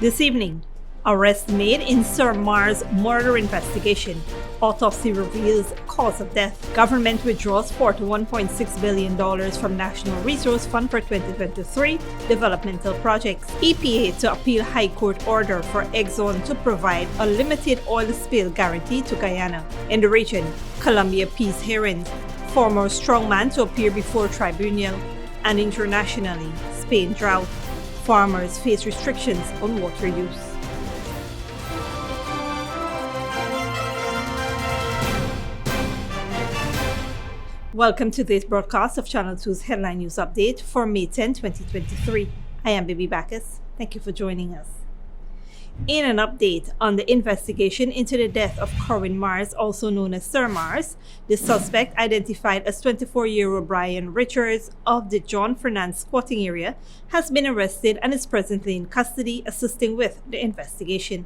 This evening, arrest made in Sir Mars murder investigation. Autopsy reveals cause of death. Government withdraws $41.6 billion from National Resource Fund for 2023 Developmental Projects. EPA to appeal High Court order for Exxon to provide a limited oil spill guarantee to Guyana. In the region, Colombia peace hearings. Former strongman to appear before tribunal. And internationally, Spain drought. Farmers face restrictions on water use. Welcome to this broadcast of Channel 2's Headline News Update for May 10, 2023. I am Baby Bacchus. Thank you for joining us. In an update on the investigation into the death of Corwin Mars, also known as Sir Mars, the suspect, identified as 24-year-old Brian Richards of the John Fernand squatting area, has been arrested and is presently in custody, assisting with the investigation.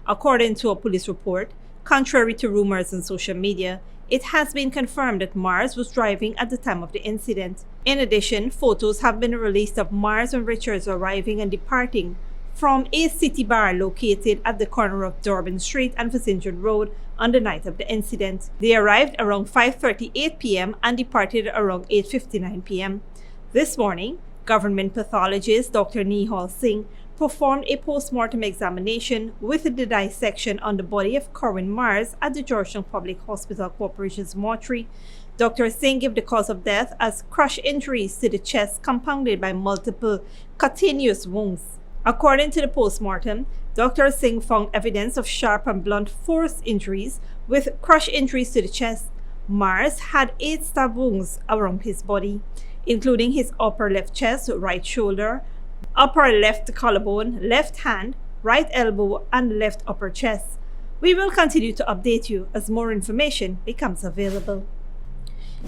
According to a police report, contrary to rumors on social media, it has been confirmed that Mars was driving at the time of the incident. In addition, photos have been released of Mars and Richards arriving and departing from a city bar located at the corner of Durban Street and Vincent Road on the night of the incident. They arrived around 5:38 p.m. and departed around 8:59 p.m. This morning, government pathologist Dr. Nihal Singh performed a post-mortem examination with the dissection on the body of Corwin Mars at the Georgetown Public Hospital Corporation's mortuary. Dr. Singh gave the cause of death as crush injuries to the chest compounded by multiple cutaneous wounds. According to the post-mortem, Dr. Singh found evidence of sharp and blunt force injuries with crush injuries to the chest. Mars had 8 stab wounds around his body, including his upper left chest, right shoulder, upper left collarbone, left hand, right elbow, and left upper chest. We will continue to update you as more information becomes available.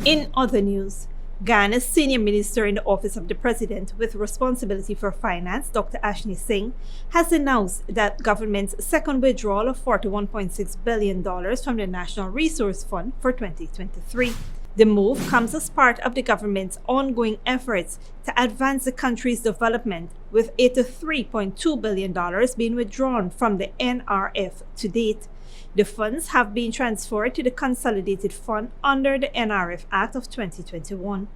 In other news, Guyana's senior minister in the Office of the President with responsibility for finance, Dr. Ashni Singh, has announced that government's second withdrawal of $41.6 billion from the National Resource Fund for 2023. The move comes as part of the government's ongoing efforts to advance the country's development, with $83.2 billion being withdrawn from the NRF to date. The funds have been transferred to the Consolidated Fund under the NRF Act of 2021.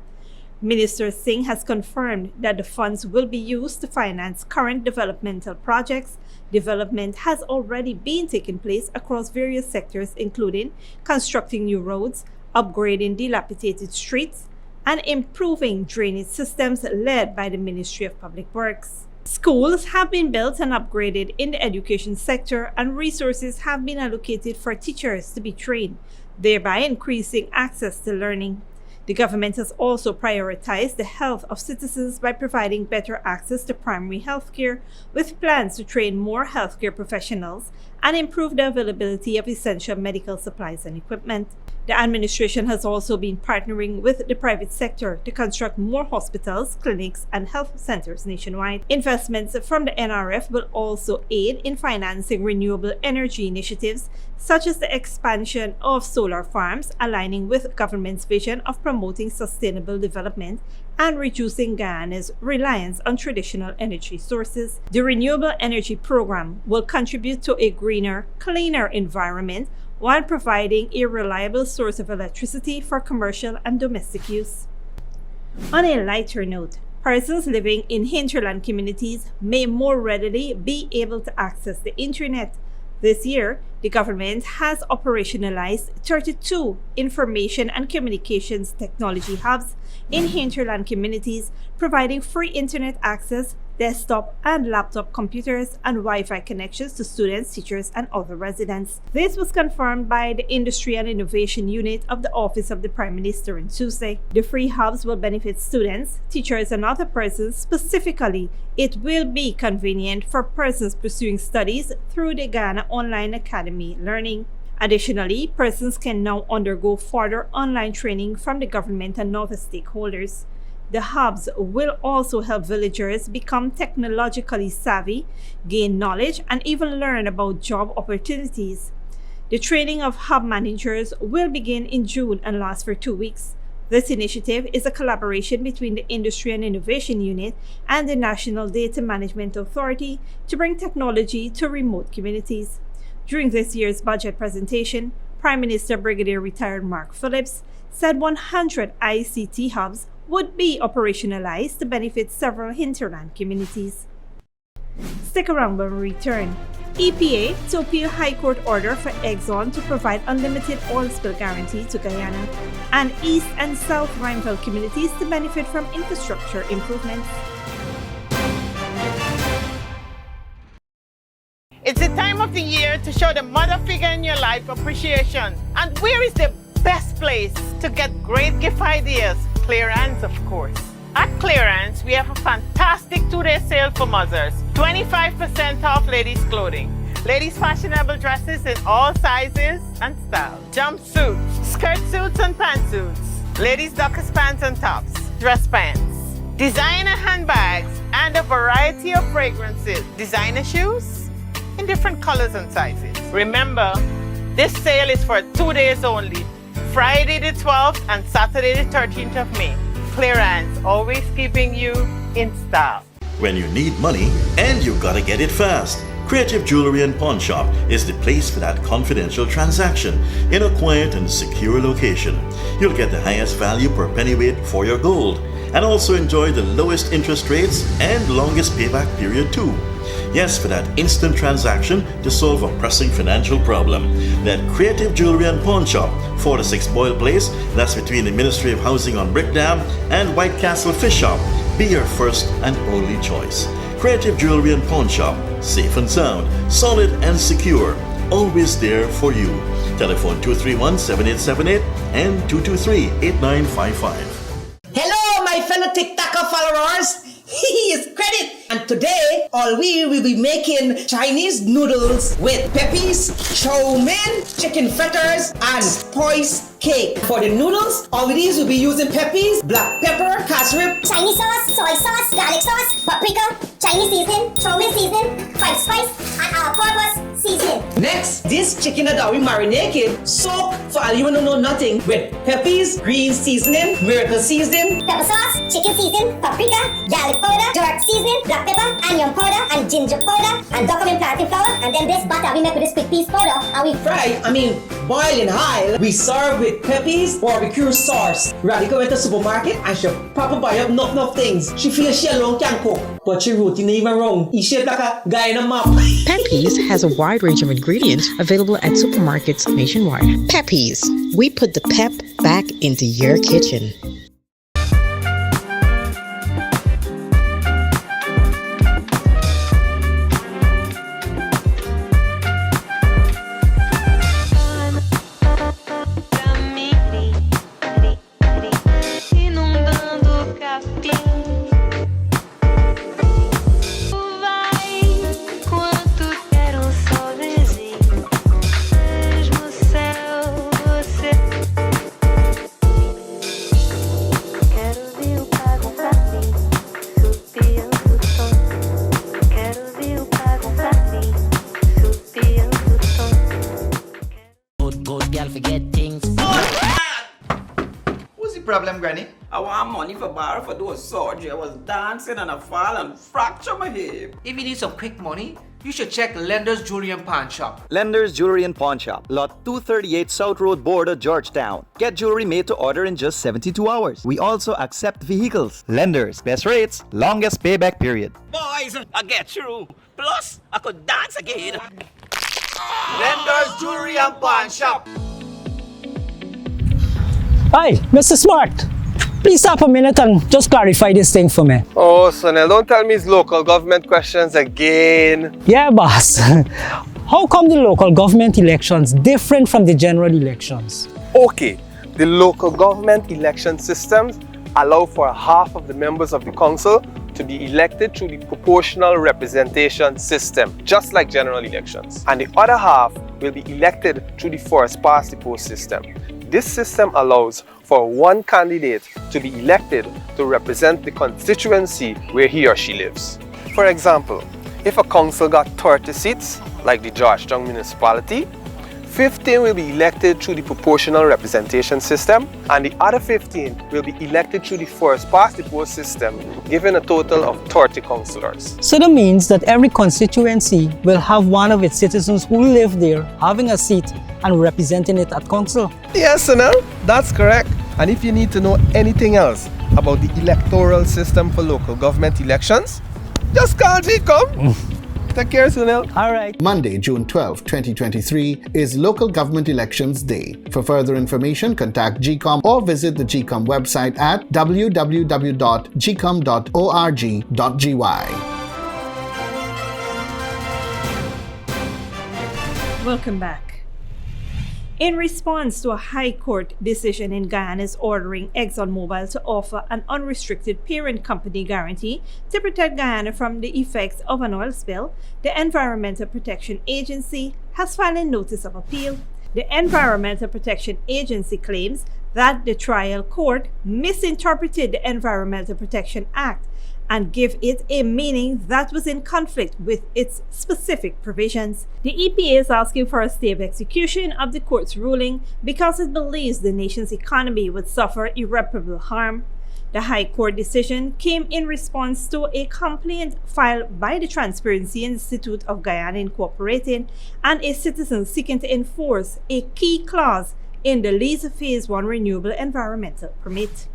Minister Singh has confirmed that the funds will be used to finance current developmental projects. Development has already been taking place across various sectors, including constructing new roads, upgrading dilapidated streets, and improving drainage systems led by the Ministry of Public Works. Schools have been built and upgraded in the education sector, and resources have been allocated for teachers to be trained, thereby increasing access to learning. The government has also prioritized the health of citizens by providing better access to primary health care, with plans to train more healthcare professionals and improve the availability of essential medical supplies and equipment. The administration has also been partnering with the private sector to construct more hospitals, clinics, and health centers nationwide. Investments from the NRF will also aid in financing renewable energy initiatives, such as the expansion of solar farms, aligning with government's vision of promoting sustainable development and reducing Guyana's reliance on traditional energy sources. The Renewable Energy Program will contribute to a greener, cleaner environment while providing a reliable source of electricity for commercial and domestic use. On a lighter note, persons living in hinterland communities may more readily be able to access the internet. This year, the government has operationalized 32 information and communications technology hubs in hinterland communities, providing free internet access, desktop and laptop computers, and Wi-Fi connections to students, teachers, and other residents. This was confirmed by the Industry and Innovation Unit of the Office of the Prime Minister on Tuesday. The free hubs will benefit students, teachers, and other persons. Specifically, it will be convenient for persons pursuing studies through the Guyana Online Academy Learning. Additionally, persons can now undergo further online training from the government and other stakeholders. The hubs will also help villagers become technologically savvy, gain knowledge, and even learn about job opportunities. The training of hub managers will begin in June and last for 2 weeks. This initiative is a collaboration between the Industry and Innovation Unit and the National Data Management Authority to bring technology to remote communities. During this year's budget presentation, Prime Minister Brigadier Retired Mark Phillips said 100 ICT hubs would be operationalized to benefit several hinterland communities. Stick around when we return. EPA to appeal High Court order for Exxon to provide unlimited oil spill guarantee to Guyana, and East and South Rhineville communities to benefit from infrastructure improvements. It's the time of the year to show the mother figure in your life appreciation. And where is the best place to get great gift ideas? Clearance, of course. At Clearance, we have a fantastic 2-day sale for mothers. 25% off ladies' clothing. Ladies' fashionable dresses in all sizes and styles. Jumpsuits, skirt suits and pantsuits. Ladies' dockers pants and tops. Dress pants. Designer handbags and a variety of fragrances. Designer shoes in different colors and sizes. Remember, this sale is for 2 days only. Friday the 12th and Saturday the 13th of May. Clearance, always keeping you in style. When you need money and you gotta get it fast, Creative Jewelry and Pawn Shop is the place for that confidential transaction in a quiet and secure location. You'll get the highest value per pennyweight for your gold and also enjoy the lowest interest rates and longest payback period too. Yes, for that instant transaction to solve a pressing financial problem. That Creative Jewelry and Pawn Shop, 46 Boyle Place, that's between the Ministry of Housing on Brickdam and White Castle Fish Shop. Be your first and only choice. Creative Jewelry and Pawn Shop, safe and sound, solid and secure, always there for you. Telephone 231-7878 and 223-8955. Hello, my fellow TikToker followers. He is Credit, and today all we will be making Chinese noodles with peppies, chow mein, chicken fritters, and spice cake. For the noodles, all of these will be using peppies, black pepper, cashew, Chinese sauce, soy sauce, garlic sauce, paprika, Chinese seasoning, chow mein seasoning, five spice, and all-purpose seasoning. Next, this chicken that we marinated, soak for all you want to know nothing with peppies, green seasoning, miracle seasoning, Pepper sauce, chicken seasoning, paprika, garlic powder, jerk seasoning, black pepper, onion powder, and ginger powder, and document plantain flour, and then this butter we make with this quick piece powder, and we boil in high. We serve with peppies, barbecue sauce. Radica went to the supermarket and she probably buy up enough things. She feels she alone can cook, but she routine even wrong. She shaped like a Guyana map. Peppies has a wide range of ingredients available at supermarkets nationwide. Peppies, we put the pep back into your kitchen. Problem, Granny? I want money for borrow for those surgery. I was dancing and I fall and fracture my hip. If you need some quick money, you should check Lender's Jewelry and Pawn Shop. Lender's Jewelry and Pawn Shop, Lot 238 South Road Border, Georgetown. Get jewelry made to order in just 72 hours. We also accept vehicles. Lender's, best rates, longest payback period. Boys, I get through. Plus, I could dance again. Lender's Jewelry and Pawn Shop. Hi, Mr. Smart. Please stop a minute and just clarify this thing for me. Oh, Sonel, don't tell me it's local government questions again. Yeah, boss. How come the local government elections different from the general elections? Okay, the local government election systems allow for half of the members of the council to be elected through the proportional representation system, just like general elections. And the other half will be elected through the first past the post system. This system allows for one candidate to be elected to represent the constituency where he or she lives. For example, if a council got 30 seats, like the Georgetown municipality, 15 will be elected through the proportional representation system, and the other 15 will be elected through the first past the post system, giving a total of 30 councillors. So that means that every constituency will have one of its citizens who live there having a seat and representing it at council. Yes, Sunil, that's correct. And if you need to know anything else about the electoral system for local government elections, just call GCOM. Take care, Sunil. All right. Monday, June 12, 2023 is Local Government Elections Day. For further information, contact GCOM or visit the GCOM website at www.gcom.org.gy. Welcome back. In response to a High Court decision in Guyana ordering Exxon Mobil to offer an unrestricted parent company guarantee to protect Guyana from the effects of an oil spill, the Environmental Protection Agency has filed a notice of appeal. The Environmental Protection Agency claims that the trial court misinterpreted the Environmental Protection Act and give it a meaning that was in conflict with its specific provisions. The EPA is asking for a stay of execution of the court's ruling because it believes the nation's economy would suffer irreparable harm. The High Court decision came in response to a complaint filed by the Transparency Institute of Guyana Incorporated and a citizen seeking to enforce a key clause in the Liza Phase 1 Renewable Environmental Permit.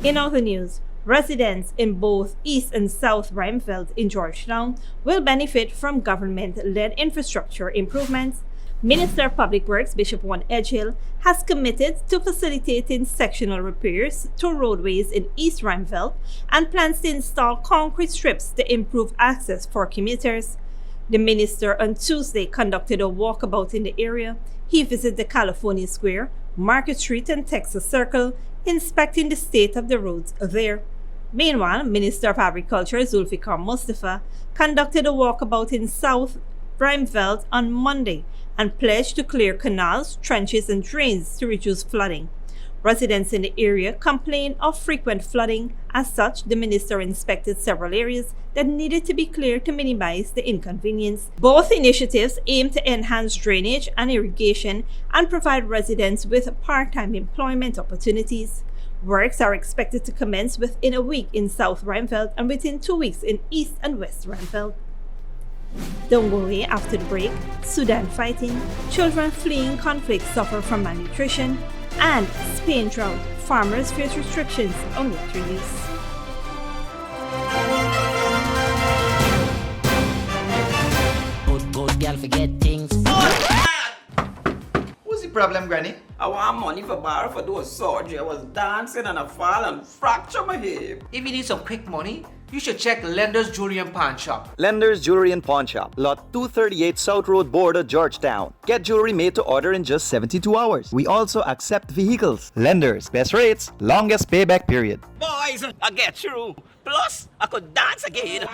In other news, residents in both East and South Rheinfeld in Georgetown will benefit from government-led infrastructure improvements. Minister of Public Works Bishop Juan Edgehill has committed to facilitating sectional repairs to roadways in East Rheinfeld and plans to install concrete strips to improve access for commuters. The minister on Tuesday conducted a walkabout in the area. He visited the California Square, Market Street and Texas Circle, inspecting the state of the roads there. Meanwhile, Minister of Agriculture Zulfikar Mustafa conducted a walkabout in South Rheinfeld on Monday and pledged to clear canals, trenches and drains to reduce flooding. Residents in the area complained of frequent flooding. As such, the minister inspected several areas that needed to be cleared to minimize the inconvenience. Both initiatives aim to enhance drainage and irrigation and provide residents with part-time employment opportunities. Works are expected to commence within a week in South Rheinfeld and within 2 weeks in East and West Rheinfeld. Don't go away after the break. Sudan fighting, children fleeing conflict suffer from malnutrition, and Spain drought. Farmers face restrictions on water use. Good girl forget things. What's the problem, Granny? I want money for borrow for those surgery. I was dancing and I fall and fracture my hip. If you need some quick money, you should check Lender's Jewelry and Pawn Shop. Lender's Jewelry and Pawn Shop, lot 238 South Road Border, Georgetown. Get jewelry made to order in just 72 hours. We also accept vehicles. Lender's, best rates, longest payback period. Boys, I get through. Plus, I could dance again.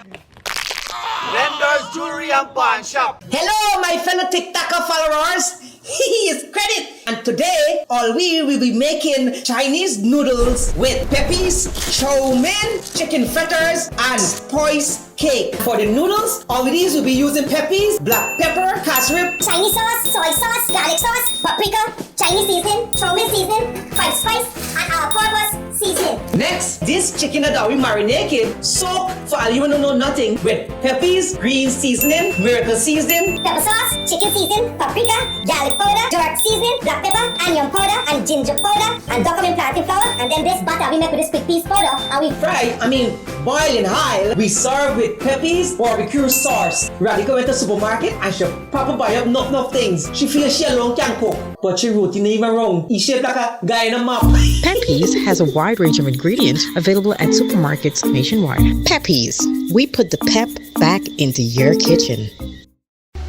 Lender's Jewelry and Pawn Shop. Hello, my fellow TikToker followers. He is Credit, and today all we will be making Chinese noodles with peppies, chow mein, chicken fritters, and spice cake. For the noodles, all these will be using peppies, black pepper, cashew, Chinese sauce, soy sauce, garlic sauce, paprika, Chinese seasoning, chow mein seasoning, white spice, and all-purpose seasoning. Next, this chicken that we marinated, soak for all you know nothing with peppies, green seasoning, miracle seasoning, Pepper sauce, chicken seasoning, paprika, garlic powder, DROUGHT seasoning, black pepper, onion powder, and ginger powder, and document plantain flour, and then this butter we make with this quick piece powder, and we boil in high. We serve with peppies, barbecue sauce. Radhika went to the supermarket and she proper buy up enough things. She feels she alone can cook, but she wrote in even wrong. He shaped like a guy in a map. Peppies has a wide range of ingredients available at supermarkets nationwide. Peppies, we put the pep back into your kitchen.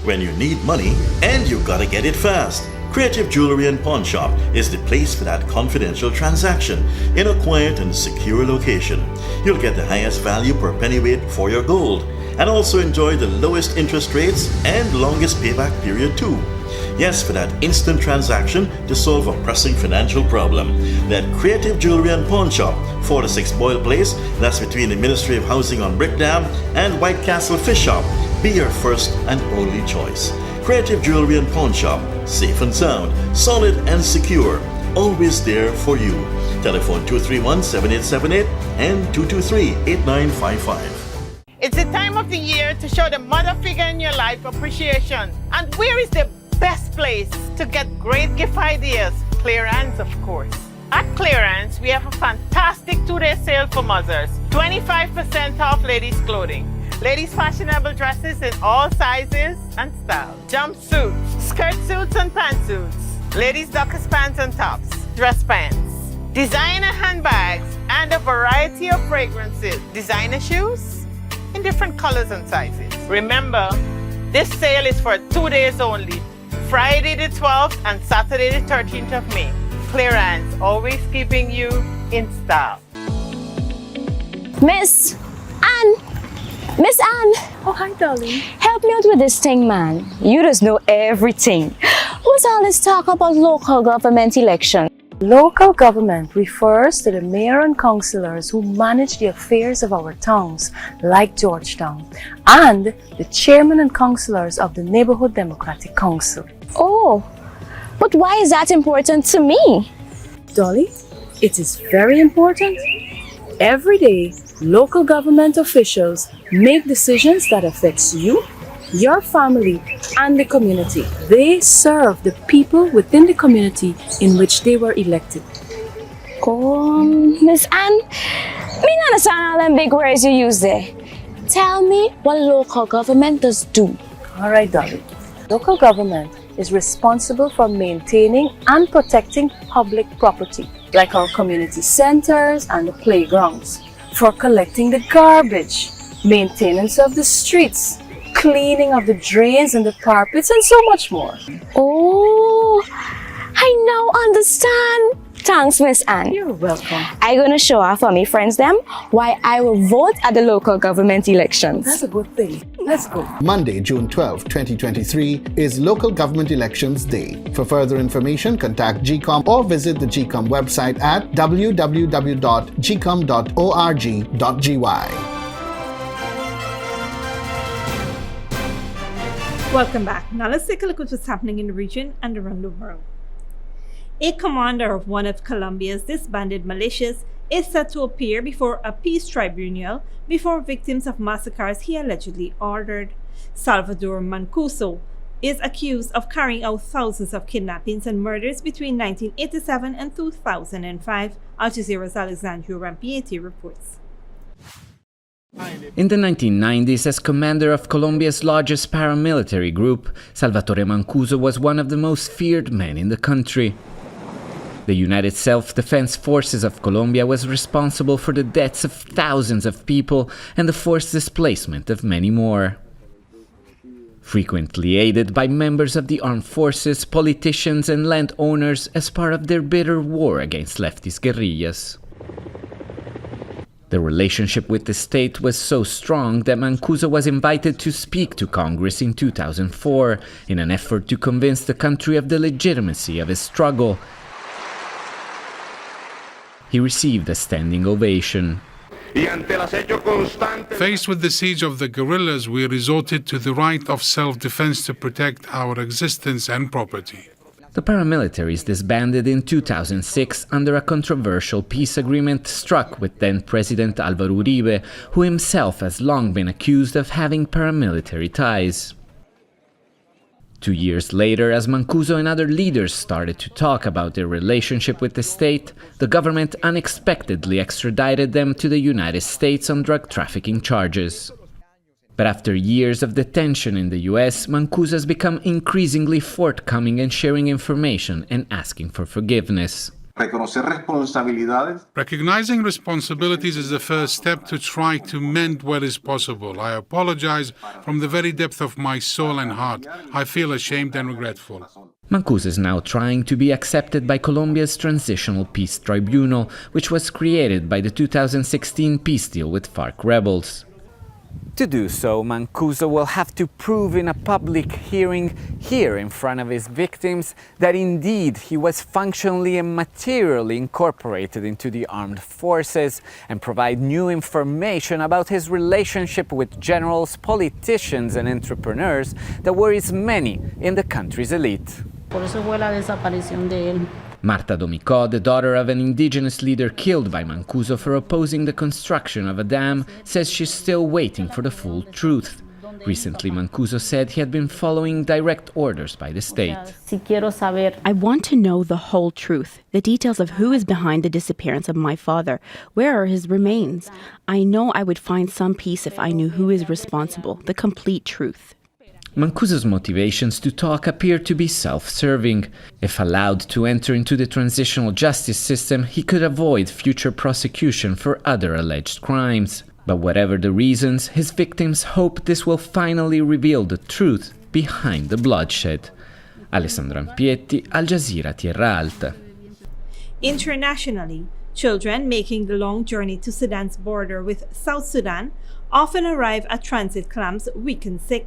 When you need money and you gotta get it fast, Creative Jewelry and Pawn Shop is the place for that confidential transaction in a quiet and secure location. You'll get the highest value per pennyweight for your gold and also enjoy the lowest interest rates and longest payback period too. Yes, for that instant transaction to solve a pressing financial problem. That Creative Jewelry and Pawn Shop, 4-6 Boyle Place, that's between the Ministry of Housing on Brickdam and White Castle Fish Shop, be your first and only choice. Creative Jewelry and Pawn Shop, safe and sound, solid and secure, always there for you. Telephone 231-7878 and 223-8955. It's the time of the year to show the mother figure in your life appreciation. And where is the best place to get great gift ideas? Clearance, of course. At Clearance, we have a fantastic 2-day sale for mothers. 25% off ladies' clothing. Ladies' fashionable dresses in all sizes and styles. Jumpsuits, skirt suits and pantsuits. Ladies' dockers pants and tops. Dress pants. Designer handbags and a variety of fragrances. Designer shoes in different colors and sizes. Remember, this sale is for 2 days only. Friday the 12th and Saturday the 13th of May. Clearance, always keeping you in style. Miss Anne! Miss Anne! Oh, hi, darling. Help me out with this thing, man. You just know everything. What's all this talk about local government election? Local government refers to the mayor and councillors who manage the affairs of our towns, like Georgetown, and the chairman and councillors of the Neighborhood Democratic Council. Oh, but why is that important to me? Dolly, it is very important. Every day, local government officials make decisions that affects you, your family, and the community. They serve the people within the community in which they were elected. Oh, Miss Anne, me not understand all them big words you use there. Tell me what local government does do. All right, darling. Local government is responsible for maintaining and protecting public property, like our community centers and the playgrounds, for collecting the garbage, maintenance of the streets, cleaning of the drains and the carpets, and so much more. Oh, I now understand. Thanks, Miss Anne. You're welcome. I'm gonna show off for me friends them why I will vote at the local government elections. That's a good thing. Let's go. Monday, June 12, 2023 is Local Government Elections Day. For further information, contact GCOM or visit the GCOM website at www.gcom.org.gy. Welcome back. Now let's take a look at what's happening in the region and around the world. A commander of one of Colombia's disbanded militias is set to appear before a peace tribunal before victims of massacres he allegedly ordered. Salvador Mancuso is accused of carrying out thousands of kidnappings and murders between 1987 and 2005, Al Jazeera's Alexandria Rampieti reports. In the 1990s, as commander of Colombia's largest paramilitary group, Salvatore Mancuso was one of the most feared men in the country. The United Self-Defense Forces of Colombia was responsible for the deaths of thousands of people and the forced displacement of many more. Frequently aided by members of the armed forces, politicians and landowners as part of their bitter war against leftist guerrillas. The relationship with the state was so strong that Mancuso was invited to speak to Congress in 2004 in an effort to convince the country of the legitimacy of his struggle. He received a standing ovation. Faced with the siege of the guerrillas, we resorted to the right of self-defense to protect our existence and property. The paramilitaries disbanded in 2006 under a controversial peace agreement struck with then-President Álvaro Uribe, who himself has long been accused of having paramilitary ties. 2 years later, as Mancuso and other leaders started to talk about their relationship with the state, the government unexpectedly extradited them to the United States on drug trafficking charges. But after years of detention in the US, Mancuso has become increasingly forthcoming in sharing information and asking for forgiveness. Recognizing responsibilities is the first step to try to mend what is possible. I apologize from the very depth of my soul and heart. I feel ashamed and regretful. Mancuso is now trying to be accepted by Colombia's Transitional Peace Tribunal, which was created by the 2016 peace deal with FARC rebels. To do so, Mancuso will have to prove in a public hearing here in front of his victims that indeed he was functionally and materially incorporated into the armed forces and provide new information about his relationship with generals, politicians and entrepreneurs that worries many in the country's elite. Por eso fue la desaparición de él. Marta Domicò, the daughter of an indigenous leader killed by Mancuso for opposing the construction of a dam, says she's still waiting for the full truth. Recently, Mancuso said he had been following direct orders by the state. I want to know the whole truth, the details of who is behind the disappearance of my father. Where are his remains? I know I would find some peace if I knew who is responsible, the complete truth. Mancuso's motivations to talk appear to be self-serving. If allowed to enter into the transitional justice system, he could avoid future prosecution for other alleged crimes. But whatever the reasons, his victims hope this will finally reveal the truth behind the bloodshed. Alessandro Ampietti, Al Jazeera Tierra Alta. Internationally, children making the long journey to Sudan's border with South Sudan often arrive at transit camps weak and sick.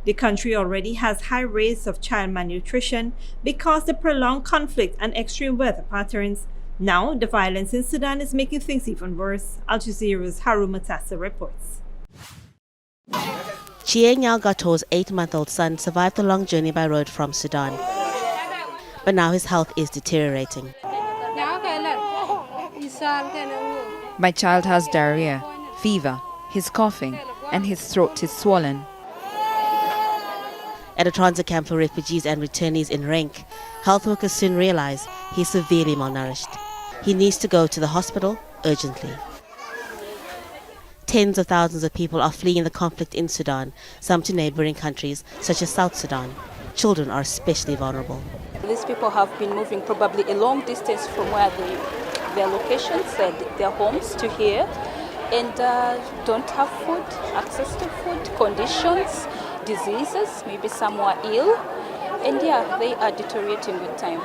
The country already has high rates of child malnutrition because the prolonged conflict and extreme weather patterns. Now, the violence in Sudan is making things even worse. Al Jazeera's Haru Matassa reports. Chieng Gato's 8-month-old son survived the long journey by road from Sudan. But now his health is deteriorating. My child has diarrhea, fever, he's coughing, and his throat is swollen. At a transit camp for refugees and returnees in Renk, health workers soon realize he's severely malnourished. He needs to go to the hospital urgently. Tens of thousands of people are fleeing the conflict in Sudan, some to neighboring countries such as South Sudan. Children are especially vulnerable. These people have been moving probably a long distance from where their locations, their homes, to here, and don't have food, access to food, conditions, diseases, maybe some were ill, and they are deteriorating with time.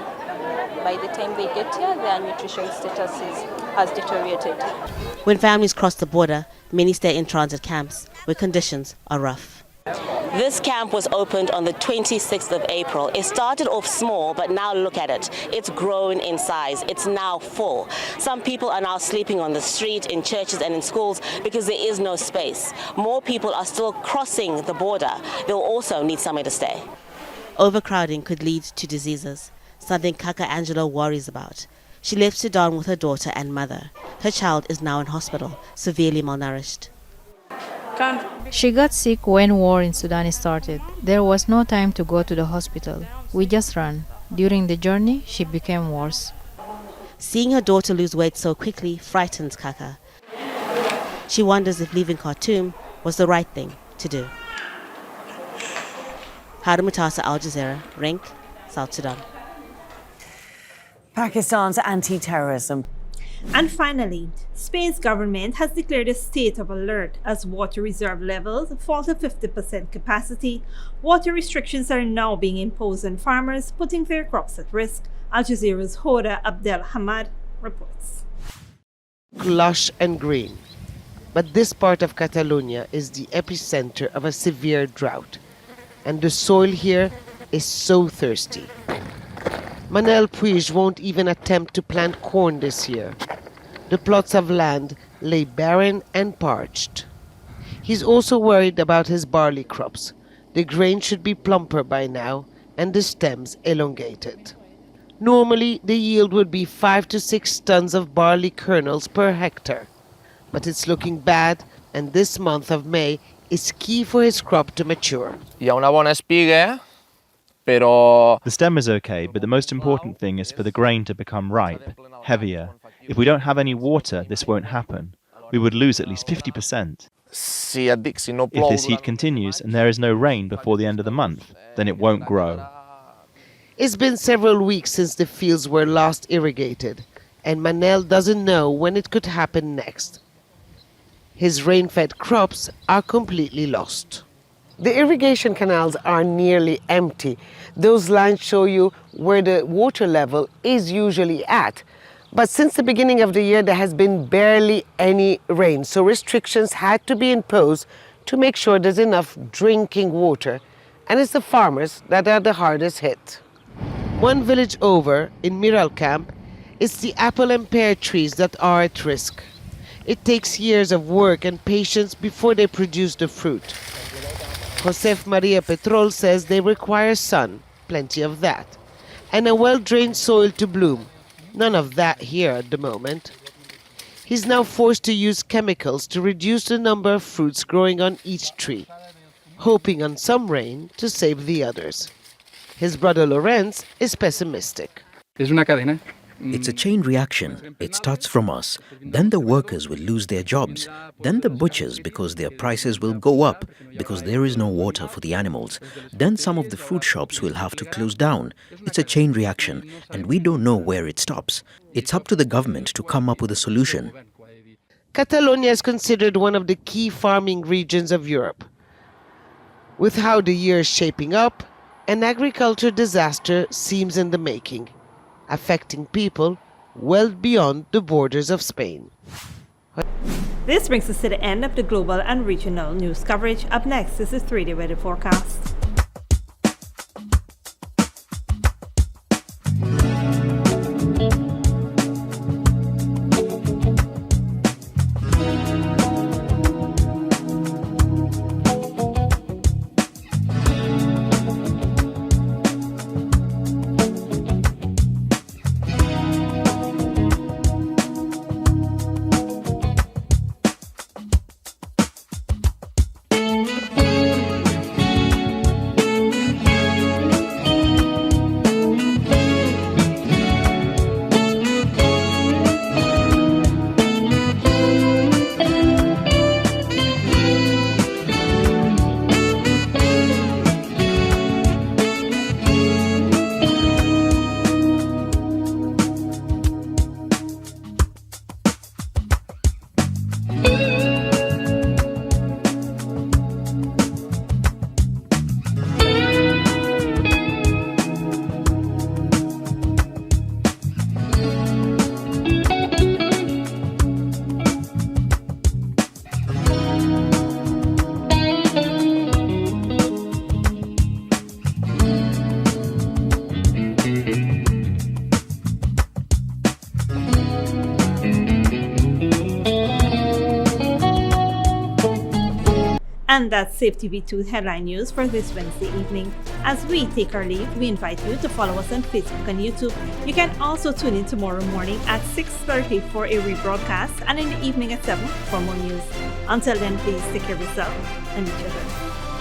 By the time they get here, their nutrition status has deteriorated. When families cross the border, many stay in transit camps where conditions are rough. This camp was opened on the 26th of April. It started off small, but now look at it. It's grown in size. It's now full. Some people are now sleeping on the street, in churches and in schools because there is no space. More people are still crossing the border. They'll also need somewhere to stay. Overcrowding could lead to diseases, something Kaka Angelo worries about. She left Sudan with her daughter and mother. Her child is now in hospital, severely malnourished. She got sick when war in Sudan started. There was no time to go to the hospital. We just ran. During the journey, she became worse. Seeing her daughter lose weight so quickly frightens Kaka. She wonders if leaving Khartoum was the right thing to do. Haru Matassa, Al Jazeera, Renk, South Sudan. Pakistan's anti-terrorism. And finally, Spain's government has declared a state of alert as water reserve levels fall to 50% capacity. Water restrictions are now being imposed on farmers, putting their crops at risk. Al Jazeera's Hoda Abdel Hamad reports. Lush and green. But this part of Catalonia is the epicenter of a severe drought. And the soil here is so thirsty. Manel Puig won't even attempt to plant corn this year. The plots of land lay barren and parched. He's also worried about his barley crops. The grain should be plumper by now and the stems elongated. Normally, the yield would be 5 to 6 tons of barley kernels per hectare. But it's looking bad, and this month of May is key for his crop to mature. The stem is okay, but the most important thing is for the grain to become ripe, heavier. If we don't have any water, this won't happen. We would lose at least 50%. If this heat continues and there is no rain before the end of the month, then it won't grow. It's been several weeks since the fields were last irrigated, and Manel doesn't know when it could happen next. His rain-fed crops are completely lost. The irrigation canals are nearly empty. Those lines show you where the water level is usually at. But since the beginning of the year, there has been barely any rain, so restrictions had to be imposed to make sure there's enough drinking water, and it's the farmers that are the hardest hit. One village over in Miral Camp, it's the apple and pear trees that are at risk. It takes years of work and patience before they produce the fruit. Josef Maria Petrol says they require sun, plenty of that, and a well-drained soil to bloom. None of that here at the moment. He's now forced to use chemicals to reduce the number of fruits growing on each tree, hoping on some rain to save the others. His brother Lorenz is pessimistic. It's a chain reaction. It starts from us. Then the workers will lose their jobs. Then the butchers, because their prices will go up because there is no water for the animals. Then some of the fruit shops will have to close down. It's a chain reaction, and we don't know where it stops. It's up to the government to come up with a solution. Catalonia is considered one of the key farming regions of Europe. With how the year is shaping up, an agriculture disaster seems in the making, affecting people well beyond the borders of Spain. This brings us to the end of the global and regional news coverage. Up next is the 3-day weather forecast. And that's Safe TV 2 headline news for this Wednesday evening. As we take our leave, we invite you to follow us on Facebook and YouTube. You can also tune in tomorrow morning at 6:30 for a rebroadcast and in the evening at 7 for more news. Until then, please take care of yourself and each other.